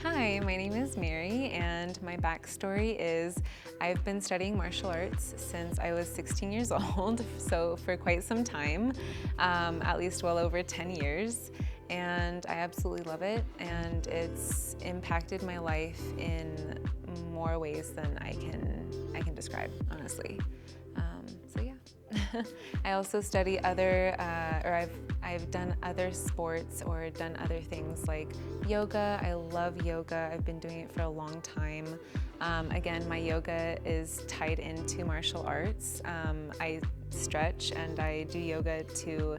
Hi, my name is Mary, and my backstory is I've been studying martial arts since I was 16 years old, so for quite some time, at least well over 10 years, and I absolutely love it, and it's impacted my life in more ways than I can describe, honestly. So yeah. I also study I've done other sports or done other things like yoga. I love yoga. I've been doing it for a long time. Again, my yoga is tied into martial arts. I stretch and I do yoga to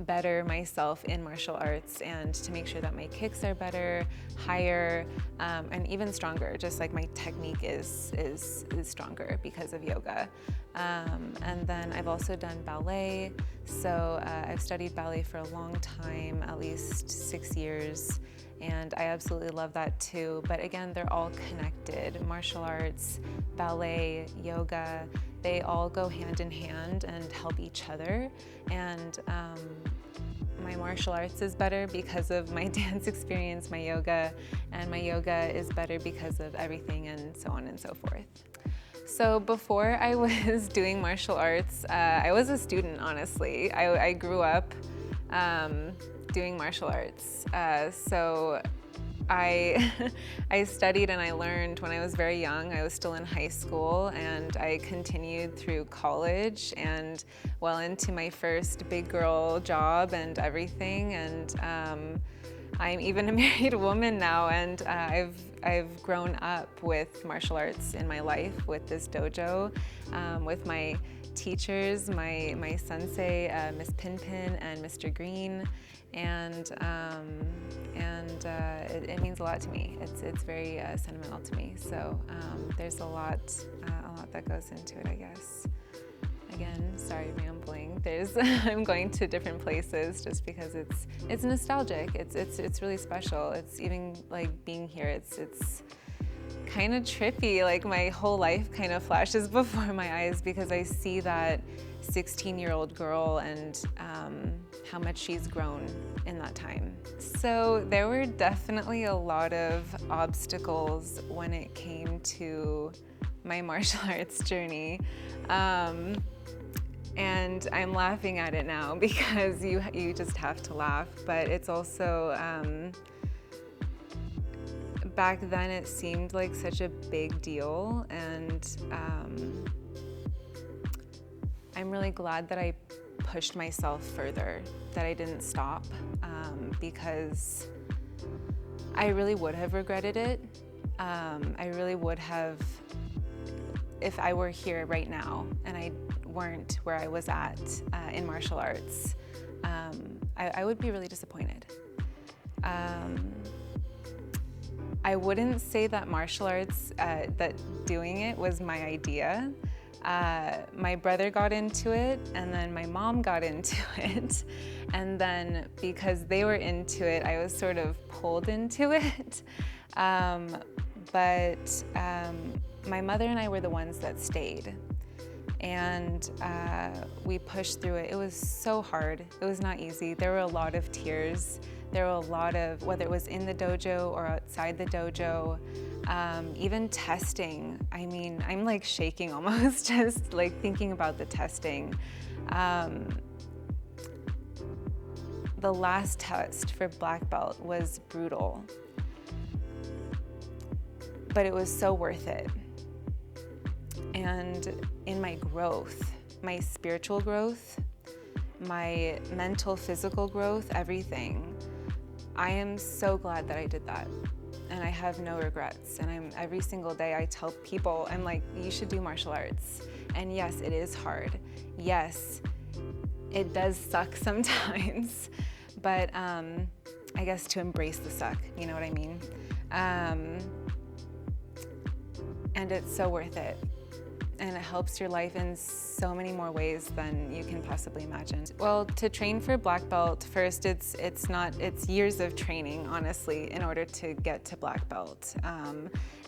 better myself in martial arts and to make sure that my kicks are better, higher, and even stronger. Just like my technique is stronger because of yoga. And then I've also done ballet. So I've studied ballet for a long time, at least 6 years, and I absolutely love that too. But again, they're all connected. Martial arts, ballet, yoga, they all go hand in hand and help each other. And my martial arts is better because of my dance experience, my yoga, and my yoga is better because of everything, and so on and so forth. So before I was doing martial arts, I was a student, honestly. I grew up doing martial arts. So I, I studied and I learned when I was very young. I was still in high school, and I continued through college and well into my first big girl job and everything. And I'm even a married woman now, and I've grown up with martial arts in my life, with this dojo, with my teachers, my sensei, Miss Pinpin and Mr. Green, and it means a lot to me. It's very sentimental to me. So there's a lot that goes into it, I guess. Again, sorry, rambling. I'm going to different places just because it's nostalgic. It's really special. It's even like being here. It's kind of trippy. Like my whole life kind of flashes before my eyes because I see that 16-year-old girl and how much she's grown in that time. So there were definitely a lot of obstacles when it came to my martial arts journey. And I'm laughing at it now because you just have to laugh, but it's also, back then it seemed like such a big deal, and I'm really glad that I pushed myself further, that I didn't stop, because I really would have regretted it. I really would have, if I were here right now and I weren't where I was at in martial arts, I would be really disappointed. I wouldn't say that martial arts, that doing it was my idea. My brother got into it, and then my mom got into it, and then because they were into it, I was sort of pulled into it. But my mother and I were the ones that stayed, and we pushed through it. It was so hard. It was not easy. There were a lot of tears. There were a lot of, whether it was in the dojo or outside the dojo, even testing. I mean, I'm like shaking almost just like thinking about the testing. The last test for black belt was brutal, but it was so worth it. And in my growth, my spiritual growth, my mental, physical growth, everything, I am so glad that I did that. And I have no regrets. And every single day I tell people, I'm like, you should do martial arts. And yes, it is hard. Yes, it does suck sometimes. But I guess to embrace the suck, you know what I mean? And it's so worth it. and it helps your life in so many more ways than you can possibly imagine. Well, to train for black belt, first it's years of training, honestly, in order to get to black belt.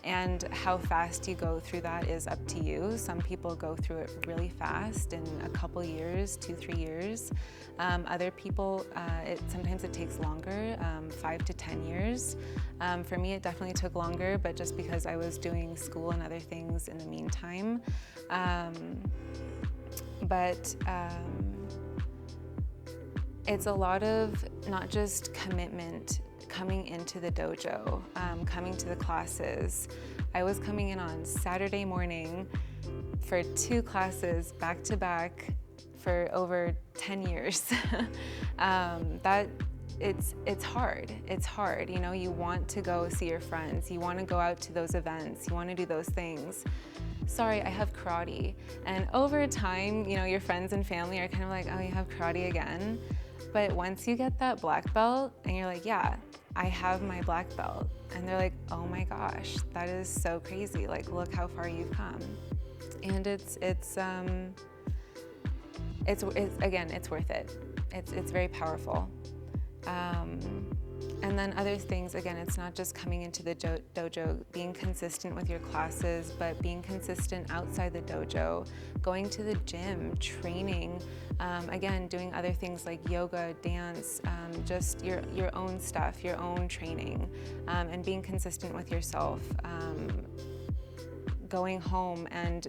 And how fast you go through that is up to you. Some people go through it really fast in a couple years, 2-3 years. Other people, sometimes it takes longer, 5 to 10 years. For me, it definitely took longer, but just because I was doing school and other things in the meantime. It's a lot of not just commitment coming into the dojo, coming to the classes. I was coming in on Saturday morning for 2 classes back to back for over 10 years. It's hard. It's hard. You know, you want to go see your friends. You want to go out to those events. You want to do those things. Sorry, I have karate. And over time, you know, your friends and family are kind of like, oh, you have karate again. But once you get that black belt and you're like, yeah, I have my black belt. And they're like, oh my gosh, that is so crazy. Like, look how far you've come. And it's again, it's worth it. It's very powerful. And then other things, again, it's not just coming into the dojo, being consistent with your classes, but being consistent outside the dojo, going to the gym, training, again, doing other things like yoga, dance, just your own stuff, your own training, and being consistent with yourself. Going home and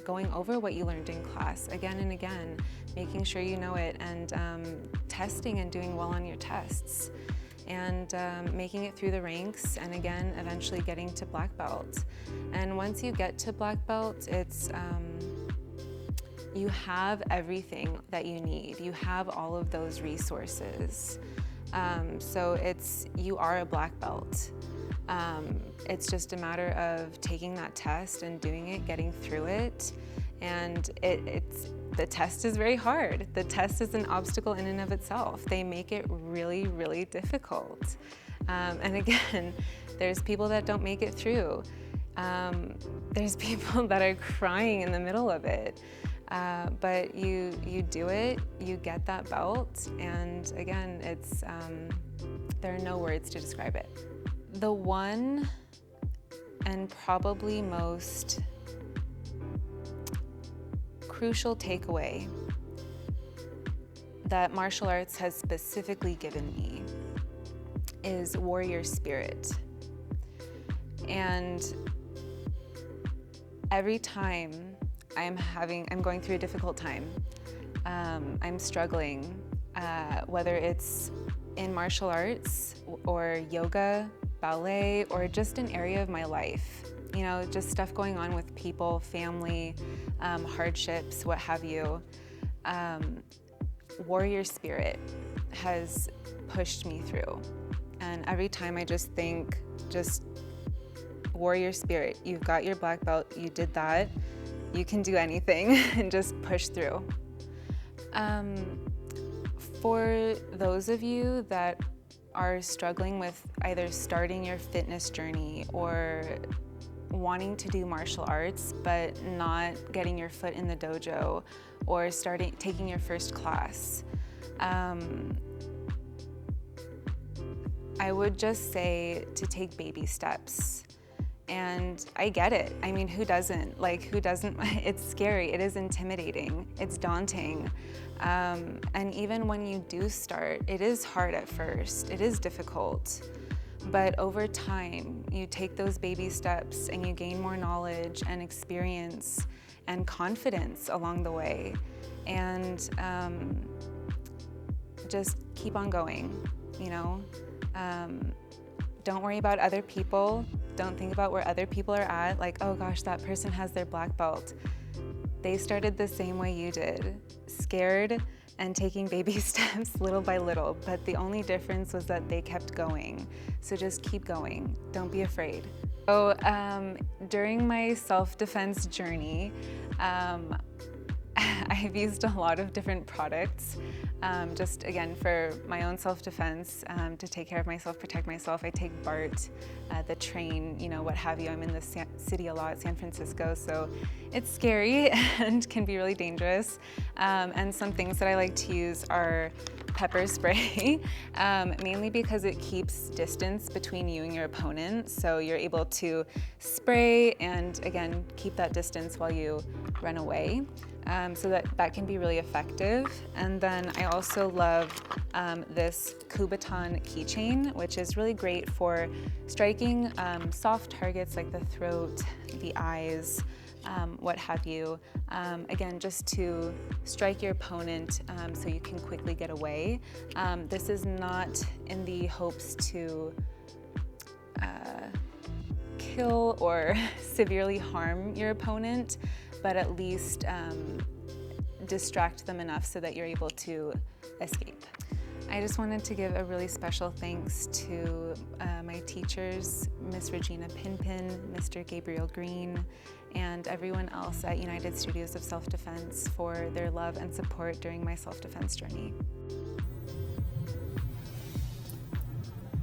going over what you learned in class again and again, making sure you know it, and testing and doing well on your tests, and making it through the ranks, and again, eventually getting to black belt. And once you get to black belt, it's you have everything that you need. You have all of those resources. So you are a black belt. It's just a matter of taking that test and doing it, getting through it, and the test is very hard. The test is an obstacle in and of itself. They make it really, really difficult. And again, there's people that don't make it through. There's people that are crying in the middle of it. But you do it, you get that belt, and again, there are no words to describe it. The one and probably most crucial takeaway that martial arts has specifically given me is warrior spirit. And every time I'm going through a difficult time, I'm struggling, whether it's in martial arts or yoga, ballet, or just an area of my life, you know, just stuff going on with people, family, hardships, what have you. Warrior spirit has pushed me through. And every time I just think, warrior spirit, you've got your black belt, you did that, you can do anything, and just push through. For those of you that are struggling with either starting your fitness journey or wanting to do martial arts but not getting your foot in the dojo, or taking your first class, I would just say to take baby steps. And I get it. I mean, who doesn't? Like, who doesn't? It's scary. It is intimidating. It's daunting. And even when you do start, it is hard at first. It is difficult. But over time, you take those baby steps and you gain more knowledge and experience and confidence along the way. And just keep on going, you know? Don't worry about other people. Don't think about where other people are at, like, oh gosh, that person has their black belt. They started the same way you did, scared and taking baby steps little by little, but the only difference was that they kept going. So just keep going, don't be afraid. So during my self-defense journey, I've used a lot of different products. Just again, for my own self-defense, to take care of myself, protect myself. I take BART, the train, what have you. I'm in the city a lot, San Francisco, so it's scary and can be really dangerous. And some things that I like to use are pepper spray, mainly because it keeps distance between you and your opponent. So you're able to spray and again, keep that distance while you run away. So that can be really effective. And then I also love this Kubaton keychain, which is really great for striking soft targets like the throat, the eyes, what have you. Again, just to strike your opponent so you can quickly get away. This is not in the hopes to kill or severely harm your opponent, but at least distract them enough so that you're able to escape. I just wanted to give a really special thanks to my teachers, Miss Regina Pinpin, Mr. Gabriel Green, and everyone else at United Studios of Self-Defense for their love and support during my self-defense journey.